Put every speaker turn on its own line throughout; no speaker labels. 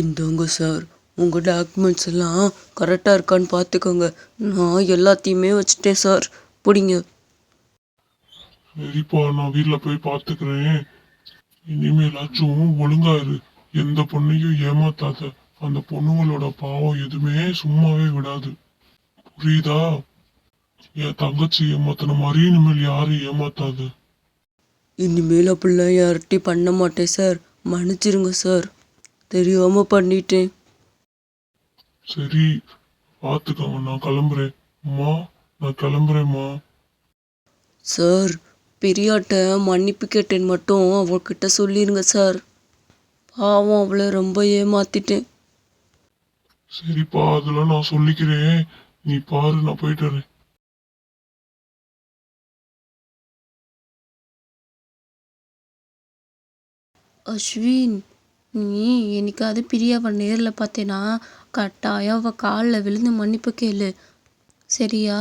இந்தாங்க சார், உங்கள் டாக்குமெண்ட்ஸ் எல்லாம் கரெக்டாக இருக்கான்னு பார்த்துக்கோங்க. நான் எல்லாத்தையுமே வச்சுட்டேன் சார், பிடிங்க.
சரிப்பா, நான் வீட்டில் போய் பார்த்துக்கிறேன். இனிமேலாச்சும் ஒழுங்கா இரு. எந்த பொண்ணையும் ஏமாத்தாத. அந்த பொண்ணுங்களோட பாவம் எதுவுமே சும்மாவே விடாது. புரியுதா? என் தங்கச்சி ஏமாத்தின மாதிரி இனிமேல் யாரும் ஏமாத்தாது.
இனிமேல் அப்படிலாம் யார்கிட்டையும் பண்ண மாட்டேன் சார், மன்னிச்சிருங்க சார், தெரியாமல் பண்ணிட்டேன்.
சரி, பார்த்துக்கோங்க, நான் கிளம்புறேன். அம்மா, நான் கிளம்புறேம்மா.
சார், பெரியாட்ட மன்னிப்பு கேட்டேன்னு மட்டும் அவர்கிட்ட சொல்லிடுங்க சார். பாவம், அவளை ரொம்ப ஏமாத்திட்டேன்.
சரிப்பா, அதெல்லாம் நான் சொல்லிக்கிறேன். நீ பாரு, நான் போயிட்டு வரேன்.
அஸ்வின், நீ என்னைக்காவது பிரியாவை நேரில் பார்த்தேன்னா கட்டாயம் அவள் காலில் விழுந்து மன்னிப்பு கேளு, சரியா?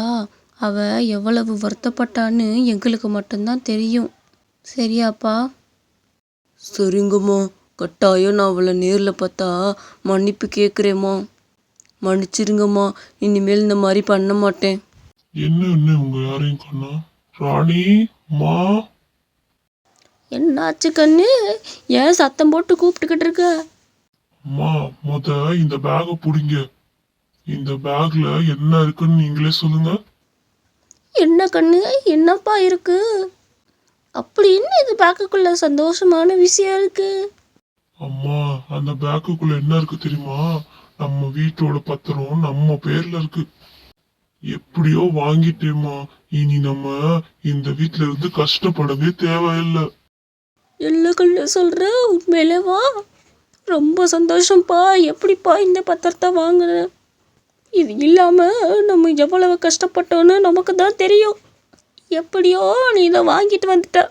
அவள் எவ்வளவு வருத்தப்பட்டான்னு எங்களுக்கு மட்டும்தான் தெரியும், சரியாப்பா?
சரிங்கம்மா, கட்டாயம் நான் அவளை நேரில் பார்த்தா மன்னிப்பு கேட்குறேம்மா. மன்னிச்சிருங்கம்மா, இனிமேல் இந்த மாதிரி பண்ண மாட்டேன்.
என்ன உங்க யாரையும் கண்ணா? ராணி, மா.
என்னாச்சு கண்ணு? ஏன் சத்தம் போட்டு கூப்பிட்டுக்கிட்டு இருக்க?
அம்மா, இந்த பேகை பிடிங்க. இந்த பேக்ல என்ன இருக்குன்னு நீங்களே சொல்லுங்க.
என்ன கண்ணு, என்னப்பா இருக்கு? அப்படி என்ன இது பேக்குக்குள்ள சந்தோஷமான விஷயம் இருக்கு?
அம்மா, அந்த பேக்குக்குள்ள என்ன இருக்கு தெரியுமா? நம்ம வீட்டோட பத்திரம் நம்ம பேர்ல இருக்கு. எப்படியோ வாங்கிட்டேம்மா. இனி நம்ம இந்த வீட்ல இருந்து கஷ்டப்படவே தேவையில்லை.
என்ன கண்ணு சொல்ற? உண்மையிலேவா? ரொம்ப சந்தோஷம்ப்பா. எப்படிப்பா இந்த பத்திரத்தை வாங்குற? இது இல்லாம நம்ம எவ்வளவு கஷ்டப்பட்டோன்னு நமக்கு தான் தெரியும். எப்படியோ நீ இதை வாங்கிட்டு வந்துட்ட.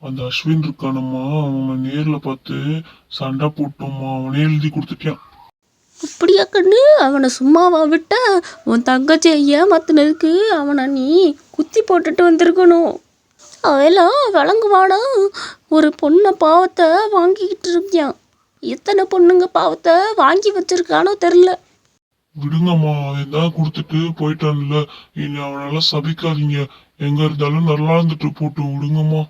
அந்த அஸ்வின் இருக்கானம்மா, அவனை நேர்ல பார்த்து சண்டை போட்டோம்மா. அவனே எழுதி கொடுத்துட்டான்.
அப்படியா கண்ணு? அவனை சும்மாவா விட்ட? உன் தங்கச்சியை ஏமாத்துனதுக்கு அவனை நீ குத்தி போட்டுட்டு வந்திருக்கணும். அவெல்லாம் விளங்குவானா? ஒரு பொண்ணை பாவத்தை வாங்கிக்கிட்டு இருக்கியான். எத்தனை பொண்ணுங்க பாவத்தை வாங்கி வச்சிருக்கானோ தெரில.
விடுங்கம்மா, அவன் தான் கொடுத்துட்டு போயிட்டான்ல. இனி அவனால சபிக்காதீங்க. எங்க இருந்தாலும் நல்லா இருந்துட்டு போட்டு விடுங்கம்மா.